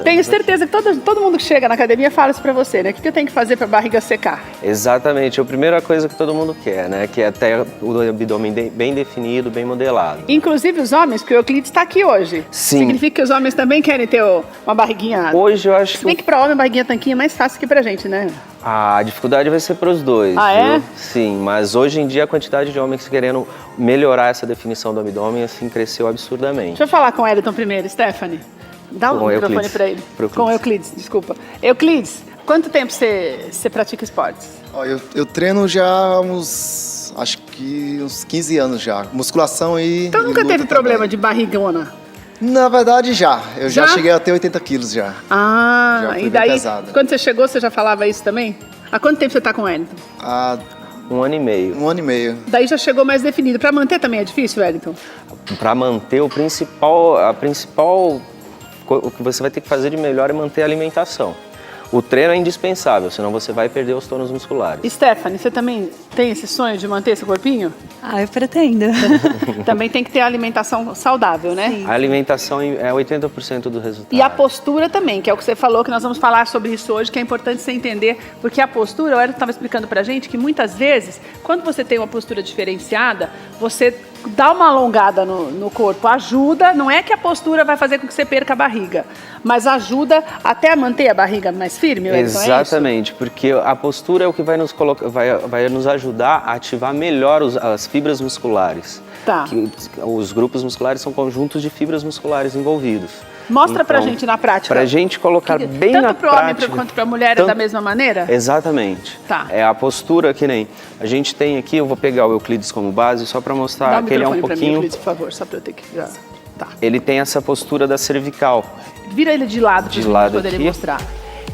Tenho certeza que todo mundo que chega na academia fala isso pra você, né? O que eu tenho que fazer pra barriga secar? Exatamente, a primeira coisa que todo mundo quer, né? Que é ter o abdômen bem definido, bem modelado. Inclusive os homens, porque o Euclides está aqui hoje. Sim. Significa que os homens também querem ter uma barriguinha. Hoje eu acho Se bem que pra homem, barriguinha tanquinha é mais fácil que pra gente, né? a dificuldade vai ser para os dois, Ah, viu? é? Sim, mas hoje em dia a quantidade de homens querendo melhorar essa definição do abdômen, assim, cresceu absurdamente. Deixa eu falar com o Elton primeiro, Stephanie. Dá o microfone para ele. Com o Euclides, desculpa. Euclides, quanto tempo você pratica esportes? Ó, eu treino já há acho que uns 15 anos já. Musculação e Então nunca teve luta problema também. de barrigona? Na verdade, já. Eu já Já? cheguei a ter 80 quilos já. Ah, Já fui e bem daí, pesado. quando você chegou, você já falava isso também? Há quanto tempo você tá com o Wellington? Há 1 ano e meio. 1 ano e meio. Daí já chegou mais definido. Pra manter também é difícil, Wellington? Para manter o que você vai ter que fazer de melhor é manter a alimentação. O treino é indispensável, senão você vai perder os tônus musculares. Stephanie, você também tem esse sonho de manter esse corpinho? Ah, eu pretendo. Também tem que ter alimentação saudável, né? Sim. A alimentação é 80% do resultado. E a postura também, que é o que você falou, que nós vamos falar sobre isso hoje, que é importante você entender, porque a postura, o Hélio estava explicando pra gente que muitas vezes, quando você tem uma postura diferenciada, você dá uma alongada no corpo, ajuda, não é que a postura vai fazer com que você perca a barriga, mas ajuda até a manter a barriga mais firme, Wellington, Exatamente, porque a postura é o que vai nos ajudar a ativar melhor as fibras musculares. Tá. Os grupos musculares são conjuntos de fibras musculares envolvidos. Mostra pra Então, gente na prática. Pra gente colocar bem tanto na pro homem prática. quanto pra mulher é da mesma maneira? Exatamente. Tá. É a postura que nem a gente tem aqui, eu vou pegar o Euclides como base só para mostrar Dá o que ele é um microfone pra mim, pouquinho. Euclides, por favor, só pra eu ter que... Tá. Ele tem essa postura da cervical. Vira ele de lado pra lado poder aqui. mostrar.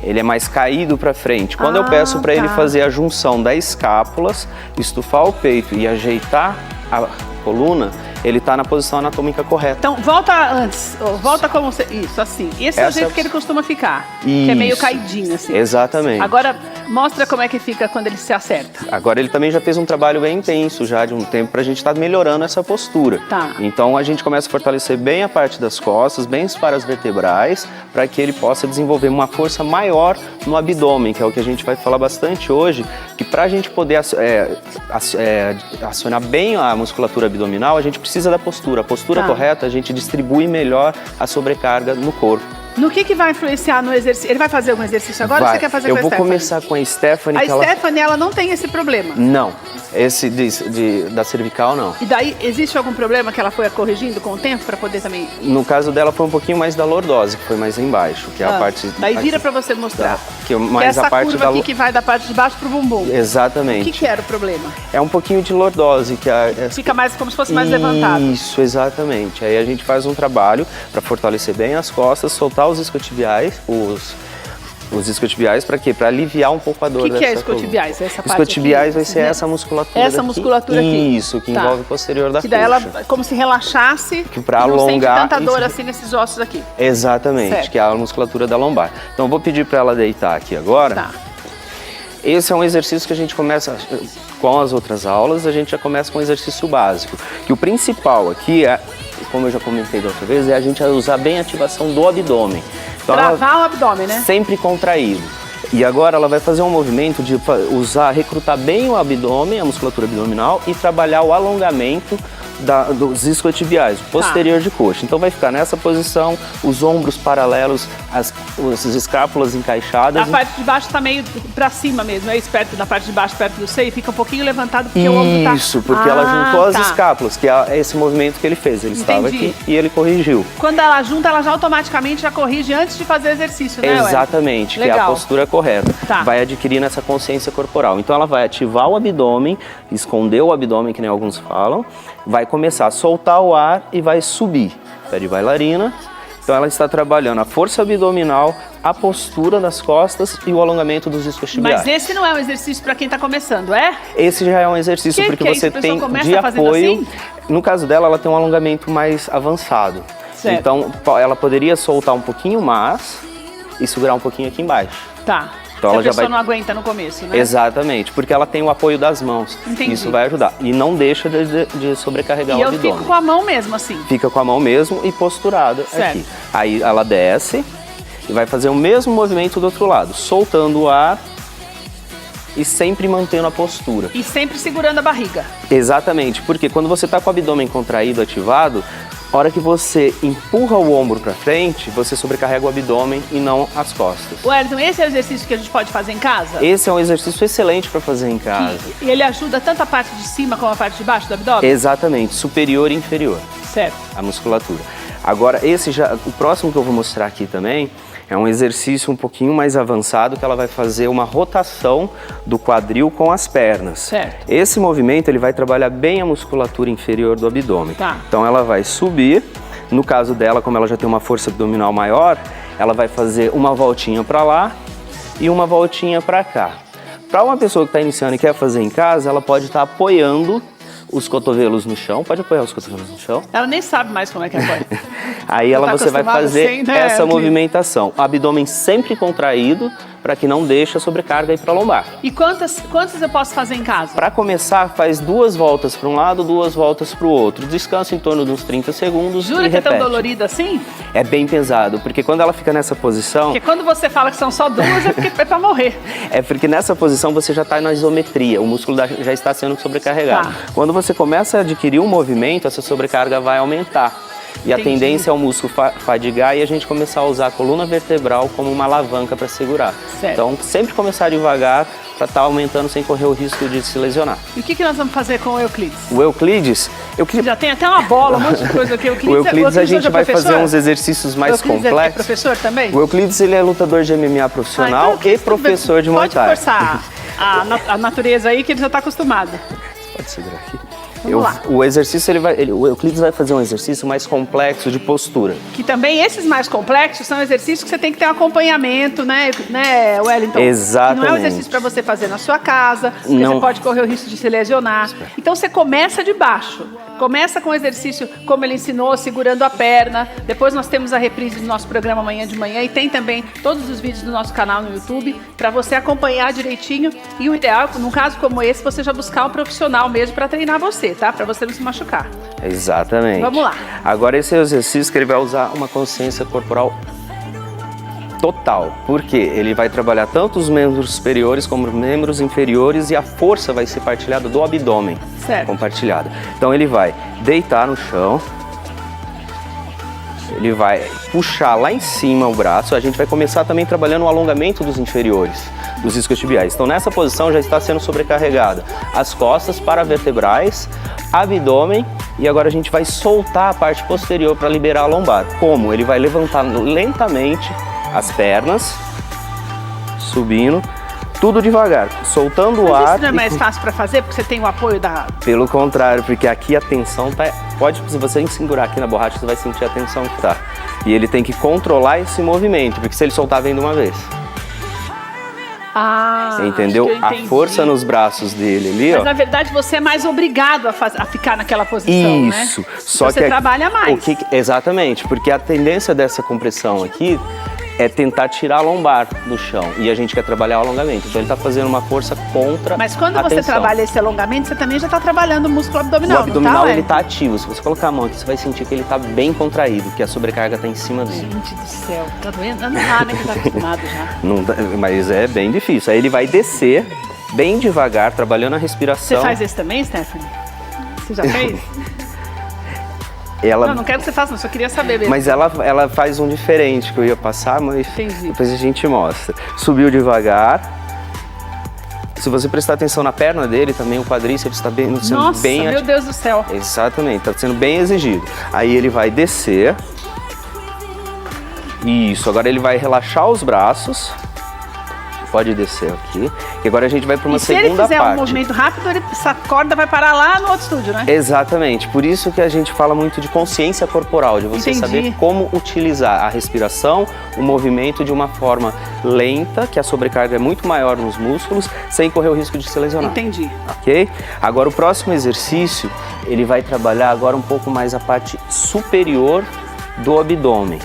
Ele é mais caído para frente. Quando eu peço para ele tá. fazer a junção das escápulas, estufar o peito e ajeitar a coluna, ele está na posição anatômica correta. Então, volta antes. Volta como você... Isso, assim. Esse é o jeito que ele costuma ficar. Que é meio Isso. caidinho, assim. Exatamente. Agora, mostra como é que fica quando ele se acerta. Agora ele também já fez um trabalho bem intenso já de um tempo para a gente estar melhorando essa postura. Tá. Então a gente começa a fortalecer bem a parte das costas, bem as paras vertebrais, para que ele possa desenvolver uma força maior no abdômen, que é o que a gente vai falar bastante hoje, que para a gente poder acionar bem a musculatura abdominal, a gente precisa da postura. A postura Tá. correta, a gente distribui melhor a sobrecarga no corpo. No que vai influenciar no exercício? Ele vai fazer algum exercício agora ou você quer fazer Eu com a vou Stephanie? começar com a Stephanie. A Stephanie, ela não tem esse problema. Não, esse da cervical não. E daí, existe algum problema que ela foi corrigindo com o tempo para poder também... No caso dela foi um pouquinho mais da lordose, que foi mais embaixo, que é a parte... Daí vira para você mostrar. Que é Que é mais essa a parte curva da... aqui que vai da parte de baixo pro bumbum. Exatamente. O que era o problema? É um pouquinho de lordose, que Fica mais como se fosse mais levantado. Isso, exatamente. Aí a gente faz um trabalho para fortalecer bem as costas, soltar os isquiotibiais, os isquiotibiais para quê? Para aliviar um pouco a dor dessa O que é isquiotibiais? Essa parte isquiotibiais aqui? vai ser essa musculatura Essa daqui. musculatura aqui. Isso, que Tá. envolve o posterior da Que daí coxa. ela, como se relaxasse pra e não sente alongar tanta dor isso. assim nesses ossos aqui. Exatamente, Certo. que é a musculatura da lombar. Então eu vou pedir para ela deitar aqui agora. Tá. Esse é um exercício que a gente começa com as outras aulas, a gente já começa com um exercício básico. Que o principal aqui é, como eu já comentei da outra vez, é a gente usar bem a ativação do abdômen. Então, Travar o abdômen, né? sempre contraído. E agora ela vai fazer um movimento de recrutar bem o abdômen, a musculatura abdominal e trabalhar o alongamento dos isquiotibiais, o posterior de coxa. Então vai ficar nessa posição, os ombros paralelos, as escápulas encaixadas. A parte de baixo tá meio pra cima mesmo, é isso, perto da parte de baixo, perto do seio, fica um pouquinho levantado porque o ombro tá... Isso, porque ela juntou as escápulas, que é esse movimento que ele fez. Ele estava aqui e ele corrigiu. Quando ela junta, ela já automaticamente já corrige antes de fazer o exercício, né, Wellington? Exatamente, que é a Legal. postura correta. Tá. Vai adquirindo essa consciência corporal. Então ela vai ativar o abdômen, esconder o abdômen, que nem alguns falam, vai começar a soltar o ar e vai subir. Pé de bailarina. Então ela está trabalhando a força abdominal, a postura das costas e o alongamento dos isquiotibiais. Mas esse não é um exercício para quem está começando, é? Esse já é um exercício porque que é você isso? A pessoa tem começa de fazendo apoio. assim? No caso dela, ela tem um alongamento mais avançado. Certo. Então ela poderia soltar um pouquinho mais e segurar um pouquinho aqui embaixo. Tá. Então Se ela a já pessoa vai... não aguenta no começo, né? Exatamente, porque ela tem o apoio das mãos. Entendi. Isso vai ajudar. E não deixa de sobrecarregar E o eu abdômen. fico com a mão mesmo assim. Fica com a mão mesmo e posturada Certo. aqui. Aí ela desce E vai fazer o mesmo movimento do outro lado, soltando o ar e sempre mantendo a postura. E sempre segurando a barriga. Exatamente, porque quando você está com o abdômen contraído, ativado, a hora que você empurra o ombro para frente, você sobrecarrega o abdômen e não as costas. Wellington, esse é o exercício que a gente pode fazer em casa? Esse é um exercício excelente para fazer em casa. E ele ajuda tanto a parte de cima como a parte de baixo do abdômen? Exatamente, superior e inferior. Certo. A musculatura. Agora, o próximo que eu vou mostrar aqui também é um exercício um pouquinho mais avançado, que ela vai fazer uma rotação do quadril com as pernas. Certo. Esse movimento ele vai trabalhar bem a musculatura inferior do abdômen. Tá. Então ela vai subir, no caso dela, como ela já tem uma força abdominal maior, ela vai fazer uma voltinha para lá e uma voltinha para cá. Para uma pessoa que está iniciando e quer fazer em casa, ela pode estar apoiando os cotovelos no chão. Pode apoiar os cotovelos no chão. Ela nem sabe mais como é que apoia. Aí você vai fazer assim, né, essa movimentação. O abdômen sempre contraído para que não deixe a sobrecarga ir para a lombar. E quantas eu posso fazer em casa? Para começar, faz 2 voltas para um lado, 2 voltas para o outro. Descansa em torno de uns 30 segundos Jura e que repete. é tão dolorido assim? É bem pesado, porque quando ela fica nessa posição... Porque quando você fala que são só 2, é porque é pra morrer. É porque nessa posição você já está na isometria, o músculo já está sendo sobrecarregado. Tá. Quando você começa a adquirir um movimento, essa sobrecarga vai aumentar. E a Entendi. tendência é o músculo fadigar e a gente começar a usar a coluna vertebral como uma alavanca para segurar. Certo. Então, sempre começar devagar para estar aumentando sem correr o risco de se lesionar. E o que nós vamos fazer com o Euclides? O Euclides... Já tem até uma bola, um monte de coisa aqui. O Euclides a gente hoje é vai professor? fazer uns exercícios mais O Euclides complexos. é professor também? O Euclides ele é lutador de MMA profissional então, e professor de Muay Thai. Pode forçar a natureza aí que ele já está acostumado. Pode segurar aqui. Vamos lá. O exercício, o Euclides vai fazer um exercício mais complexo de postura. Que também esses mais complexos são exercícios que você tem que ter um acompanhamento, né, Wellington? Exatamente. Que não é um exercício para você fazer na sua casa, porque Não. você pode correr o risco de se lesionar. Então você começa de baixo. Começa com o exercício como ele ensinou, segurando a perna. Depois nós temos a reprise do nosso programa amanhã de manhã e tem também todos os vídeos do nosso canal no YouTube para você acompanhar direitinho. E o ideal, num caso como esse, você já buscar um profissional mesmo para treinar você, tá? Para você não se machucar. Exatamente. Vamos lá. Agora esse é o exercício que ele vai usar uma consciência corporal total. Porque ele vai trabalhar tanto os membros superiores como os membros inferiores e a força vai ser partilhada do abdômen. Certo. Compartilhada. Então ele vai deitar no chão. Ele vai puxar lá em cima o braço. A gente vai começar também trabalhando o alongamento dos inferiores, dos isquiotibiais. Então nessa posição já está sendo sobrecarregada as costas paravertebrais, abdômen, e agora a gente vai soltar a parte posterior para liberar a lombar. Como? Ele vai levantar lentamente as pernas, subindo, tudo devagar, soltando o Mas ar. isso não é mais fácil para fazer porque você tem o apoio da... Pelo contrário, porque aqui a tensão tá... se você segurar aqui na borracha, você vai sentir a tensão que tá. E ele tem que controlar esse movimento, porque se ele soltar, vem de uma vez. Ah, Entendeu? acho que eu A entendi. força nos braços dele ali, Mas ó. na verdade você é mais obrigado a ficar naquela posição, né? Isso. Só você que trabalha mais. Exatamente, porque a tendência dessa compressão aqui é tentar tirar a lombar do chão. E a gente quer trabalhar o alongamento. Então ele está fazendo uma força contra Mas quando a você tensão. trabalha esse alongamento, você também já está trabalhando o músculo abdominal, O abdominal não tá, ele Wellington? está ativo. Se você colocar a mão aqui, você vai sentir que ele está bem contraído, que a sobrecarga está em cima dele. Gente do céu, tá doendo? Não dá, né, que tá acostumado já. Não dá- mas é bem difícil. Aí ele vai descer bem devagar, trabalhando a respiração. Você faz esse também, Stephanie? Você já fez? Ela... Não quero que você faça, não, só queria saber mesmo. Mas ela faz um diferente que eu ia passar, mas Entendi. depois a gente mostra. Subiu devagar. Se você prestar atenção na perna dele também, o quadríceps está bem, sendo Nossa, bem meu ativo. Deus do céu. Exatamente, está sendo bem exigido. Aí ele vai descer. Isso, agora ele vai relaxar os braços. Pode descer aqui. E agora a gente vai para uma E se ele segunda fizer parte. um movimento rápido, essa corda vai parar lá no outro estúdio, né? Exatamente, por isso que a gente fala muito de consciência corporal, de você Entendi. saber como utilizar a respiração, o movimento de uma forma lenta, que a sobrecarga é muito maior nos músculos, sem correr o risco de se lesionar. Entendi. Ok? Agora o próximo exercício, ele vai trabalhar agora um pouco mais a parte superior do abdômen,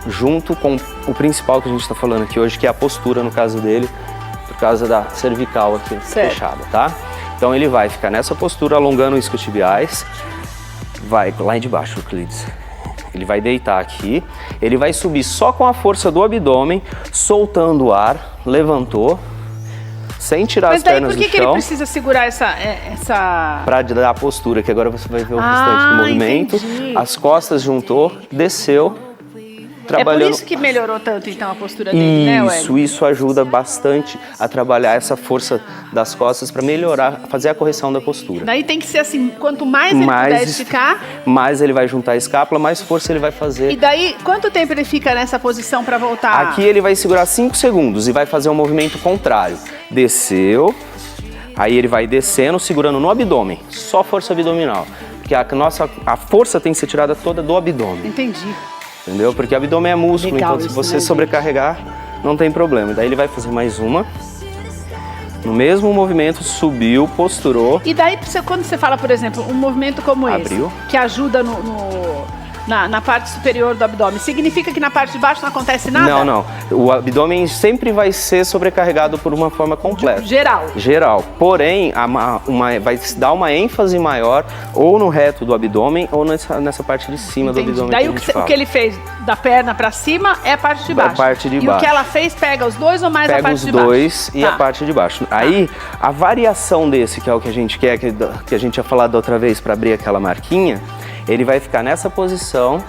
junto com o principal que a gente está falando aqui hoje, que é a postura no caso dele, por causa da cervical aqui Certo. fechada, tá? Então ele vai ficar nessa postura, alongando os isquiotibiais, vai lá de baixo, Euclides. Ele vai deitar aqui, ele vai subir só com a força do abdômen, soltando o ar, levantou, sem tirar as pernas do chão. Mas daí por que ele precisa segurar essa... Para dar a postura, que agora você vai ver o restante do movimento. Entendi. As costas juntou, desceu, trabalhando... É por isso que melhorou tanto, então, a postura dele, né, Wellington? Isso ajuda bastante a trabalhar essa força das costas para melhorar, fazer a correção da postura. Daí tem que ser assim, quanto mais ele puder esticar... Mais ele vai juntar a escápula, mais força ele vai fazer. E daí, quanto tempo ele fica nessa posição para voltar? Aqui ele vai segurar 5 segundos e vai fazer um movimento contrário. Desceu, aí ele vai descendo, segurando no abdômen, só força abdominal. Porque a força tem que ser tirada toda do abdômen. Entendi. Entendeu? Porque o abdômen é músculo, Legal então se isso, você né, sobrecarregar, não tem problema. Daí ele vai fazer mais uma. No mesmo movimento, subiu, posturou. E daí, quando você fala, por exemplo, um movimento como Abriu. esse, que ajuda na parte superior do abdômen, significa que na parte de baixo não acontece nada? Não, não. O abdômen sempre vai ser sobrecarregado por uma forma completa. Geral. Geral. Porém, vai dar uma ênfase maior ou no reto do abdômen ou nessa parte de cima do abdômen. Daí que o que ele fez da perna pra cima é a parte de baixo. A parte de e baixo. o que ela fez pega os dois ou mais a parte de baixo? Pega os dois e a parte de baixo. Aí, a variação desse, que é o que a gente quer, que a gente tinha falado da outra vez para abrir aquela marquinha, ele vai ficar nessa posição,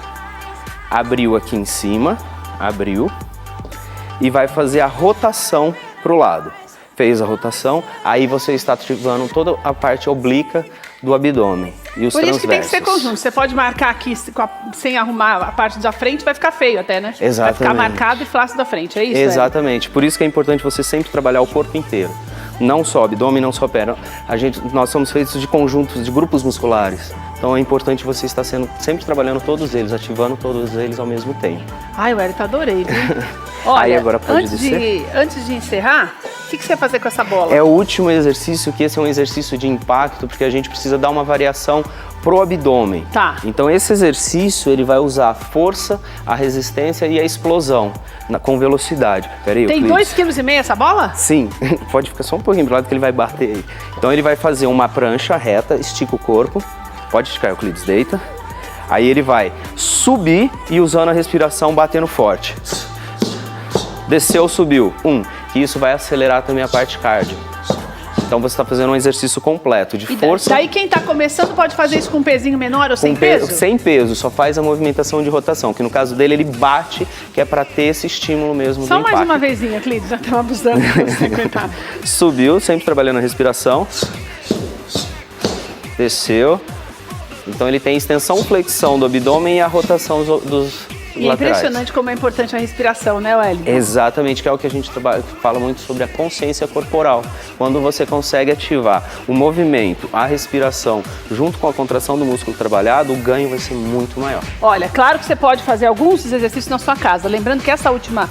abriu aqui em cima, abriu, e vai fazer a rotação pro lado. Fez a rotação, aí você está ativando toda a parte oblíqua do abdômen e os transversos. Por isso que tem que ser conjunto. Você pode marcar aqui sem arrumar a parte da frente, vai ficar feio até, né? Exatamente. Vai ficar marcado e flácido da frente, é isso? Exatamente. Por isso que é importante você sempre trabalhar o corpo inteiro. Não só abdômen, não só perna. Nós somos feitos de conjuntos, de grupos musculares. Então é importante você estar sempre trabalhando todos eles, ativando todos eles ao mesmo tempo. Ai, Wellington, adorei, viu? Olha, aí agora pode antes de encerrar, o que você vai fazer com essa bola? É o último exercício, que esse é um exercício de impacto, porque a gente precisa dar uma variação pro abdômen. Tá. Então esse exercício, ele vai usar a força, a resistência e a explosão, com velocidade. Peraí, Tem 2,5 kg essa bola? Sim, pode ficar só um pouquinho pro lado que ele vai bater aí. Então ele vai fazer uma prancha reta, estica o corpo, pode esticar, Euclides, deita. Aí ele vai subir e usando a respiração batendo forte. Desceu, subiu. Que isso vai acelerar também a parte cardio. Então você está fazendo um exercício completo de força. Daí quem está começando pode fazer isso com um pezinho menor ou sem peso? Sem peso, só faz a movimentação de rotação, que no caso dele ele bate, que é para ter esse estímulo mesmo só do impacto. mais uma vezinha, Clídio, já estamos abusando de você, coitado. Subiu, sempre trabalhando a respiração. Desceu. Então ele tem extensão, flexão do abdômen e a rotação dos E é impressionante como é importante a respiração, né, Wellington? Exatamente, que é o que a gente fala muito sobre a consciência corporal. Quando você consegue ativar o movimento, a respiração, junto com a contração do músculo trabalhado, o ganho vai ser muito maior. Olha, claro que você pode fazer alguns dos exercícios na sua casa. Lembrando que essa última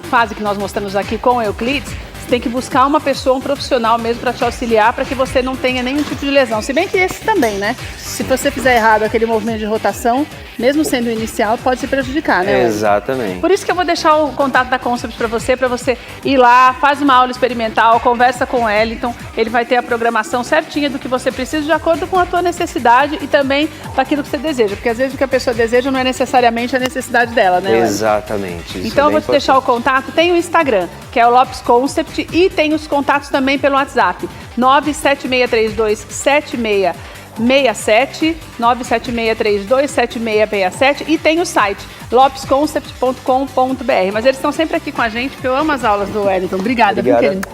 fase que nós mostramos aqui com o Euclides, você tem que buscar uma pessoa, um profissional mesmo para te auxiliar, para que você não tenha nenhum tipo de lesão. Se bem que esse também, né? Se você fizer errado aquele movimento de rotação, mesmo sendo inicial, pode se prejudicar, né? Exatamente. Por isso que eu vou deixar o contato da Concept para você ir lá, faz uma aula experimental, conversa com o Wellington, ele vai ter a programação certinha do que você precisa de acordo com a tua necessidade e também daquilo que você deseja, porque às vezes o que a pessoa deseja não é necessariamente a necessidade dela, né? Exatamente. Isso então eu vou te deixar o contato, tem o Instagram, que é o Lopes Concept, e tem os contatos também pelo WhatsApp, 976327667, 976327667 e tem o site lopesconcept.com.br. Mas eles estão sempre aqui com a gente, porque eu amo as aulas do Wellington. Obrigada, viu, querido?